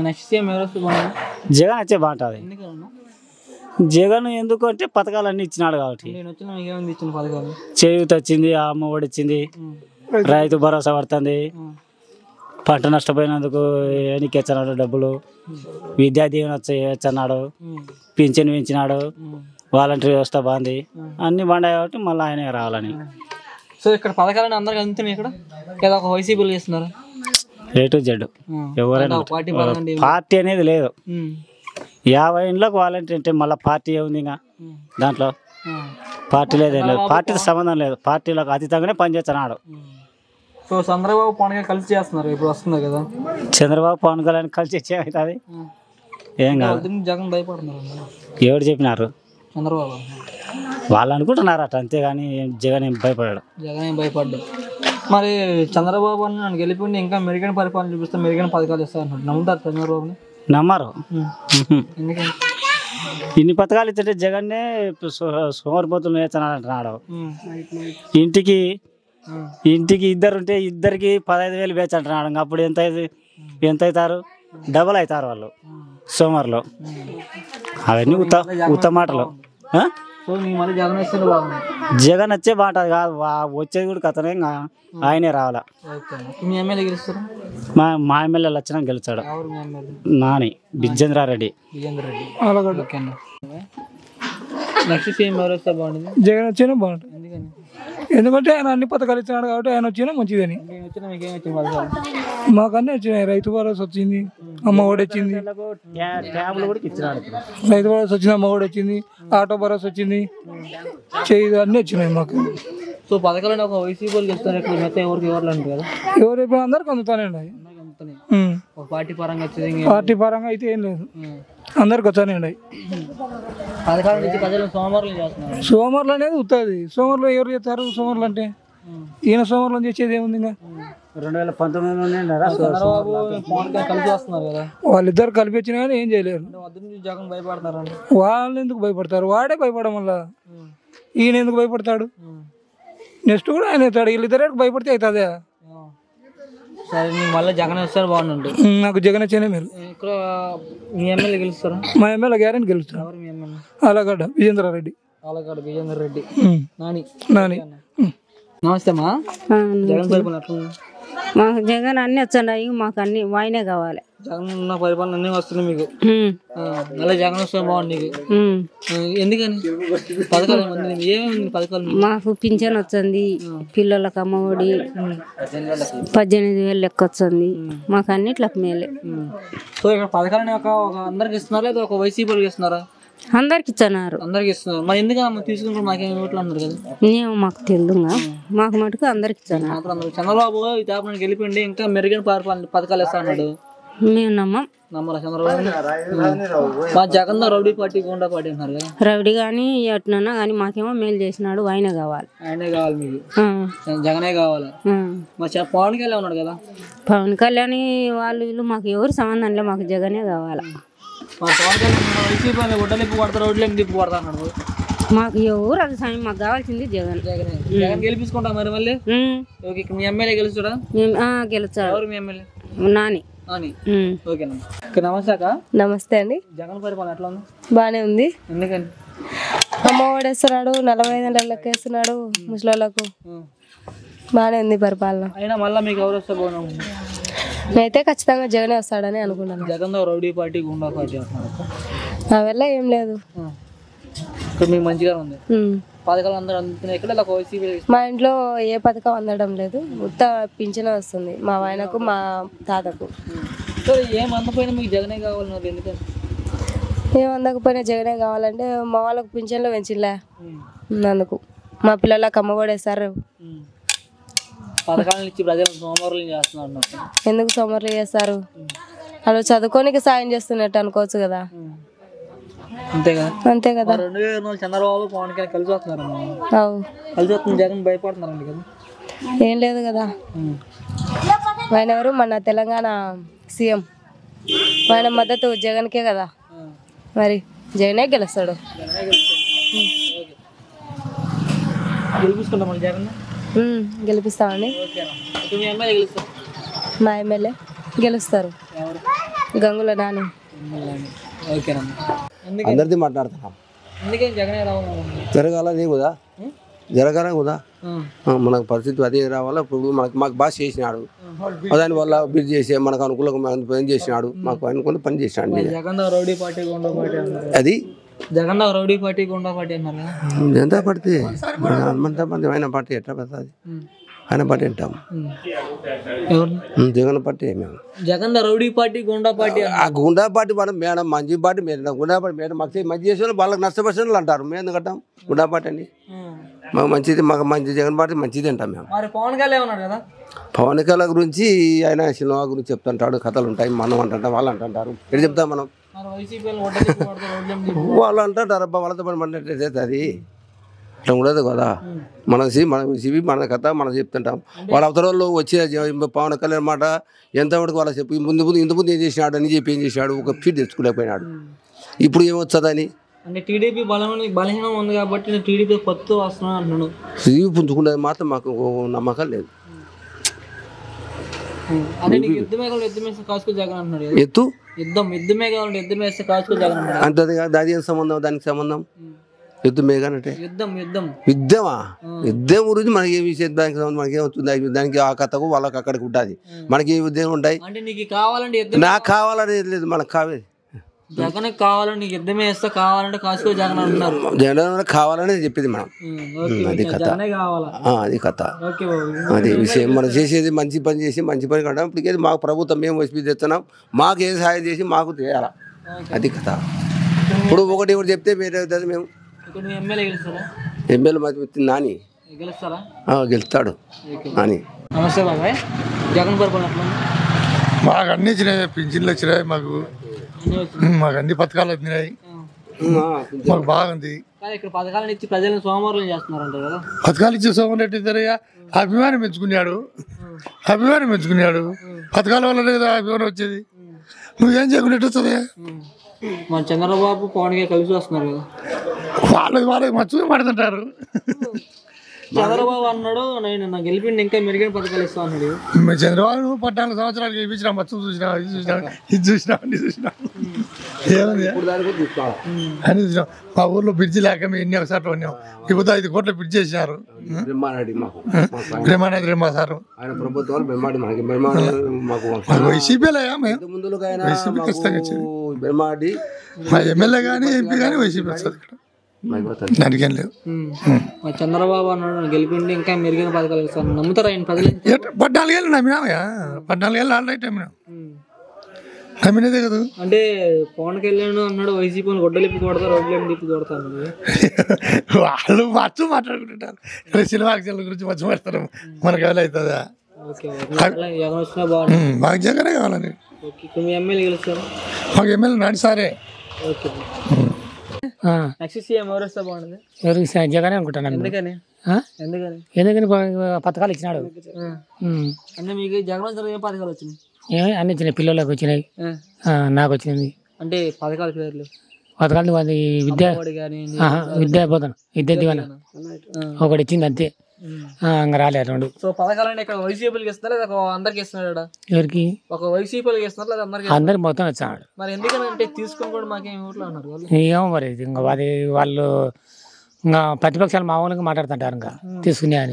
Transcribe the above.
Next CM ఎవరు వస్తే బాగుంటుంది? జగన్ వచ్చే బాగుంటుంది. జగన్ ఎందుకు అంటే పథకాలన్నీ ఇచ్చినాడు కాబట్టి. చేయూత వచ్చింది, అమ్మ ఒడి వచ్చింది, రైతు భరోసా పడుతుంది, పంట నష్టపోయినందుకు ఎన్నికెచ్చన్నాడు డబ్బులు, విద్యా దీవెన వచ్చన్నాడు, పింఛన్ పెంచినాడు, వాలంటీర్ వ్యవస్థ బాగుంది, అన్ని బాగున్నాయి కాబట్టి మళ్ళీ ఆయనే రావాలని. సో ఇక్కడ పథకాలని అందరికి అందుతున్నాయి. ఇక్కడ ఏదో ఒక వైసీపీలు చేస్తున్నారు. ఏ టు జెడ్ ఎవరైనా పార్టీ అనేది లేదు. 50 ఇండ్లకు వాలంటీర్ అంటే మళ్ళీ పార్టీ ఏముంది? ఇంకా దాంట్లో పార్టీ లేదేం లేదు, పార్టీతో సంబంధం లేదు, పార్టీలకు అతీతంగానే పనిచేస్తున్నాడు. సో చంద్రబాబు పవన్ కళ్యాణ్ కలిసి చేస్తున్నారు, ఇప్పుడు వస్తున్నారు కదా. చంద్రబాబు పవన్ కళ్యాణ్ కలిసి వచ్చేమవుతుంది? ఏం కాదు. జగన్ భయపడుతున్నారు. ఎవరు చెప్పినారు? చంద్రబాబు వాళ్ళు అనుకుంటున్నారు అట, అంతేగాని జగన్ ఏం భయపడాడు. జగన్ ఏం భయపడ్డాడు. మరి చంద్రబాబు అని నన్ను గెలిపి ఇంకా మెరుగైన పరిపాలన చూపిస్తే మెరుగైన పథకాలు ఇస్తా అంటారు. నమ్ముతారు చంద్రబాబుని? నమ్మరు. ఎందుకంటే ఇన్ని పథకాలు ఇస్తుంటే జగన్నే సోమరిపోతులు వేస్తున్నాడు అంటున్నాడు. ఇంటికి ఇద్దరుంటే ఇద్దరికి 15,000 వేచి అంటున్నాడు. అప్పుడు ఎంత అవుతారు? డబల్ అవుతారు వాళ్ళు సోమవారంలో. అవన్నీ ఉత్త మాటలు. జగన్ వచ్చే బాగుంటుంది కాదు, వచ్చేది కూడా కథనే. ఆయనే రావాలా. మా ఎమ్మెల్యే లక్షణం గెలుస్తాడు. నాని బిజేంద్రారెడ్డి. జగన్ వచ్చినా బాగుంటుంది. ఎందుకంటే ఆయన అన్ని పథకాలు ఇచ్చినాడు కాబట్టి ఆయన వచ్చినా మంచిదని. మాకన్నీ వచ్చినాయి. రైతు భరోసా వచ్చింది, అమ్మ ఒడి వచ్చింది, రైతు భరోసా వచ్చింది, అమ్మ ఒడి వచ్చింది, ఆటో భరోసా వచ్చింది, అన్నీ వచ్చినాయి మాకు. సో పథకాలు ఒక వైసీపీ ఎవరు ఇప్పుడు అందరికి అందుతానండి. పార్టీ పరంగా అయితే ఏం లేదు, అందరికి వచ్చానండి. సోమవారం అనేది ఉత్తది. సోమవారంలో ఎవరు చేస్తారు? సోమవారం అంటే ఈయన సోమవారం చేసేది ఏముంది? ఇంకా 2019 వాళ్ళిద్దరు కలిపి వచ్చినా కానీ ఏం చేయలేరు. వాళ్ళు ఎందుకు భయపడతారు? వాడే భయపడడం వల్ల ఈయన ఎందుకు భయపడతాడు? నెక్స్ట్ కూడా ఆయన అవుతాడు. వీళ్ళిద్దరు భయపడితే అవుతుందా? మళ్ళీ జగన్ వస్తారు బాగుంటుంది. నాకు జగన్ వచ్చేనే మీరు. ఇక్కడ మీ ఎమ్మెల్యే గెలుస్తారా? మా ఎమ్మెల్యే గ్యారెంటీ గెలుస్తారు. ఆలగడ్డ విజేంద్రారెడ్డి. నాని. నమస్తే అమ్మా. జగన్ పరిపాలన ఎట్లా? మాకు జగన్ అన్ని వచ్చాయి, మాకు అన్ని వాయినే కావాలి. జగన్ ఉన్న పరిపాలన అన్నీ వస్తున్నాయి మీకు. మళ్ళీ జగన్ వస్తే బాగుంది నీకు. ఎందుకని? పథకాలు ఏమేమి పథకాలు? మాకు పింఛన్ వచ్చింది, పిల్లలకు అమ్మఒడి 18,000 లెక్క వచ్చింది, మాకు అన్నిట్లకు మేలే. సో ఇక్కడ పథకాలని ఒక అందరికి ఇస్తున్నారా లేదా ఒక వైసీపీకి ఇస్తున్నారా? అందరికి ఇస్తున్నారు. అందరికి ఇస్తున్నారు. మరి ఎందుకన్నా తీసుకుంటారు? మాకేం ఓట్లు అన్నారు కదా. ఏమో మాకు తెలుదుగా, మాకు మటుకు అందరికి ఇస్తున్నారు. చంద్రబాబు ఈ తేపని గెలిపిండి ఇంకా మెరుగైన పథకాలు ఇస్తా అన్నాడు. మేము నమ్మరా చంద్రబాబు? మా జగన్ రౌడీ పార్టీ గుండా పార్టీ అంటున్నారు కదా. రౌడీ కానీ ఎట్లన్నా కానీ మాకేమో మేలు చేసినాడు, ఆయనే కావాలి. ఆయనే కావాలి మీకు? జగనే కావాలా? మా పవన్ కళ్యాణ్ ఉన్నాడు కదా. పవన్ కళ్యాణ్ వాళ్ళు వీళ్ళు మాకు ఎవరు సంబంధం లేదు, మాకు జగనే కావాలా. మాకు ఎవరు అది సమయం, మాకు కావాల్సింది జగన్. జగన్ గెలిపించుకుంటా మరి మళ్ళీ. మీ ఎమ్మెల్యే గెలుస్తాడా? గెలుస్తాడు. ఎవరు మీ ఎమ్మెల్యే? నాని. ఓకేనా. నమస్తే అక్క. నమస్తే అండి. జగన్ పరిపాలన ఎట్లా ఉంది? బానే ఉంది. ఎందుకని? అమ్మ ఓడేస్తున్నాడు, 45 లెక్క వేస్తున్నాడు ముసలోళ్ళకు. బానే ఉంది పరిపాలన. అయినా మళ్ళీ మీకు ఎవరు వస్తే బాగున్నాము? నేనైతే ఖచ్చితంగా జగనే వస్తాడని అనుకున్నాను. జగన్ రౌడీ పార్టీ గుండా పార్టీ అంటున్నారు. అవెల్లా ఏం లేదు, ఇక్కడ మీకు మంచిగా ఉంది. పథకాలు అందరూ అందుతున్నాయి ఇక్కడ. మా ఇంట్లో ఏ పథకం అందడం లేదు, ఉత్త పింఛన్ వస్తుంది మా ఆయనకు మా తాతకు. ఏం అందకపోయినా మీకు జగనే కావాలన్నారు ఎందుకని? ఏం అందకపోయినా జగనే కావాలంటే మా వాళ్ళకు పింఛన్లో పెంచిలే, అందుకు మా పిల్లలకు అమ్మ కూడా వేస్తారు. పథకాలను ఇచ్చి ప్రజలు సోమవారం చేస్తున్నారు. ఎందుకు సోమవారం చేస్తారు? వాళ్ళు చదువుకోనికి సాయం చేస్తున్నట్టు అనుకోవచ్చు కదా. అంతే కదా. అంతే కదా. 2024 చంద్రబాబు పవన్ కళ్యాణ్ కలిసి వస్తున్నారు. కలిసి వస్తుంది. జగన్ భయపడుతున్నారండి కదా. ఏం లేదు కదా. ఆయన ఎవరు? మన తెలంగాణ సీఎం. ఆయన మద్దతు జగన్కే కదా, మరి జగనే గెలుస్తాడు. గెలిపిస్తామండి. గెలిపిస్తామండి. మా ఎమ్మెల్యే గెలుస్తారు. గంగుల నాని. ఓకేనమ్మా. అందరిది మాట్లాడుతున్నాం. ఎందుకని జగనే రావాలి? జరగాల నీ కూడా జరగాల కూడా మనకు పరిస్థితి అదే రావాలా. ఇప్పుడు మాకు బాగా చేసినాడు, దానివల్ల బిల్ చేసే మనకు అనుకూలంగా పని చేసినాడు, మాకు అనుకున్న పని చేసినాడు. జగన్ రౌడీ పార్టీ గుండా పార్టీ అన్నారు. అది జగన్ రౌడీ పార్టీ గుండా పార్టీ అన్నారు. ఎంత పడితే ఆయన పార్టీ ఎట్లా పడుతుంది? ఆయన పార్టీ అంటాం, జగన్ పార్టీ. మేము జగన్ రౌడీ పార్టీ గుండా పార్టీ. ఆ గుండా పార్టీ మేడం మంచి పార్టీ మేడం, గుండా పార్టీ మేడం మాకు మంచి చేసే వాళ్ళు వాళ్ళకి నష్టపరిచిన అంటారు. మేము ఎందుకు అంటాం గుండా పార్టీ అని? మాకు మంచిది, మాకు మంచి జగన్ పార్టీ మంచిది అంటాం మేము. మరి పవన్ కళ్యాణ్ ఉన్నారు కదా, పవన్ కళ్యాణ్ గురించి ఆయన సినిమా గురించి చెప్తుంటాడు, కథలు ఉంటాయి, మనం అంటుంటాం, వాళ్ళు అంటుంటారు. ఎటు చెప్తాం మనం? వాళ్ళు అంటుంటారు అబ్బా, వాళ్ళతో పని పడినట్టు అది అట్లా ఉండదు కదా. మన సివి మన కథ మనం చెప్తుంటాం. వాళ్ళ అవతరాల్లో వచ్చే పవన్ కళ్యాణ్ మాట ఎంతవరకు వాళ్ళ చెప్పి ఇంత ముందు ఏం చేసినాడు అని చెప్పి ఏం చేసినాడు, ఒక ఫీట్ తెచ్చుకోలేకపోయినాడు. ఇప్పుడు ఏమొచ్చదని అంటే టీడీపీ బలహీనం ఉంది కాబట్టి టీడీపీ కొత్త వస్తున్నా అంటున్నాను. సివి పుంజుకునేది మాత్రం మాకు నమ్మకం లేదు. ఎత్తు యుద్ధమే కావాలి అంటే అది ఏం సంబంధం? దానికి సంబంధం యుద్ధం మేఘానంటే యుద్ధమా? యుద్ధం గురించి మనకి ఏమి దానికి మనకి ఏమవుతుంది? దానికి ఆ కథకు వాళ్ళకి అక్కడికి ఉంటుంది, మనకి ఏ ఉద్యోగం ఉంటాయి. నాకు కావాలని లేదు, మనకు కావాలి. జగన్ కావాలని యుద్ధమే వేస్తే కావాలంటే కాసుకో జగన్ అంటున్నారు. జగన్ కావాలని చెప్పింది మనం. అది కథ, అది కథ, అది విషయం. మనం చేసేది మంచి పని చేసి మంచి పని కట్టడం. ఇప్పటికేది మాకు ప్రభుత్వం మేము వచ్చి తెస్తున్నాం, మాకు ఏ సహాయం చేసి మాకు చేయాలా, అది కథ. ఇప్పుడు ఒకటి చెప్తే వేరే మేము ఎమ్మెల్యే నాని గెలుస్తాడు నాని. నమస్తే బాబాయ్. జగన్ పరిపాలన మాకు అన్ని వచ్చినాయి, పింఛన్లు వచ్చినాయి, మాకు అన్ని పథకాలు వచ్చినాయి, మాకు బాగుంది. ఇక్కడ పథకాలను ఇచ్చి ప్రజలను సోమవారం చేస్తున్నారంట కదా. పథకాలు ఇచ్చి సోమవారం ఎట్టిద్దరయ్యా? అభిమానం పెంచుకున్నాడు, పథకాల వల్లనే కదా అభిమానం వచ్చేది. నువ్వేం చేయకుండా వస్తుంది? మన చంద్రబాబు పవన్ కలిసి వస్తున్నారు కదా, వాళ్ళకి మచ్చుగా పడుతుంటారు. చంద్రబాబు అన్నాడు నేను గెలిపిండి ఇంకా మెరుగైన పథకాలు ఇస్తా అన్నాడు. చంద్రబాబు 14 సంవత్సరాలు గెలిపించిన మచ్చు చూసినా, ఇది చూసినా ఏముంది అని చూసినాం. మా ఊర్లో బ్రిడ్జి లేక మేము ఎన్ని ఒకసారి ఉన్నాం. ఇప్పుడు 5 కోట్ల బ్రిడ్జ్ చేసినారు. బ్రహ్మానాయుడు మా సారు వైసీపీలయ్యా, వైసీపీ ఖచ్చితంగా మా ఎమ్మెల్యే కానీ ఎంపీ కానీ వైసీపీ వస్తుంది ఇక్కడ, దానికేం లేదు. చంద్రబాబు అన్నాడు గెలిపిండి ఇంకా మెరుగైన పథకాలు ఇస్తాను నమ్ముతారా ఆయన ప్రజలు? 14 ఏళ్ళు నమ్మినామయ్యా, 14 ఏళ్ళు ఆల్రెడీ నమ్మినదే కదా. అంటే పవన్ కళ్యాణ్ అన్నాడు వైసీపీ గొడ్డలు ఇప్పి కొడతారు, రోడ్లు తిప్పి కొడతారు. వాళ్ళు మచ్చు మాట్లాడుకుంటుంటారు, సినిమా గురించి మచ్చు మాట్లాడతారు. మనకు ఎవరు అవుతుందా? మాకు జగనే కావాలని. ఎమ్మెల్యే గెలుస్తారు? మాకు ఎమ్మెల్యే నాటి సారే. జగనే అనుకుంటాను. ఎందుకని పథకాలు ఇచ్చినాడు. అంటే మీకు జగన్ ఏ పథకాలు వచ్చినాయి? అన్ని వచ్చినాయి, పిల్లలకు వచ్చినాయి, నాకు వచ్చింది. అంటే పథకాల పేర్లు? పథకాలు అది విద్యా బోధన, విద్యా దీవెన ఒకటి ఇచ్చింది అంతే, ఇంకా రాలేదు 2. సో పథకాలు ఇక్కడ వైసీపీకి ఇస్తున్నారు లేదా అందరికి ఇస్తున్నాడు? ఎవరికి? ఒక వైసీపీకి ఇస్తున్నారు లేదా అందరికి? అందరికి మొత్తం వచ్చాడు. మరి ఎందుకంటే తీసుకొని కూడా మాకేం ఊర్లో అన్నారు. ఏమో మరి ఇంకా అది వాళ్ళు ఇంకా ప్రతిపక్షాలు మామూలుగా మాట్లాడుతుంటారు ఇంకా తీసుకునే అని.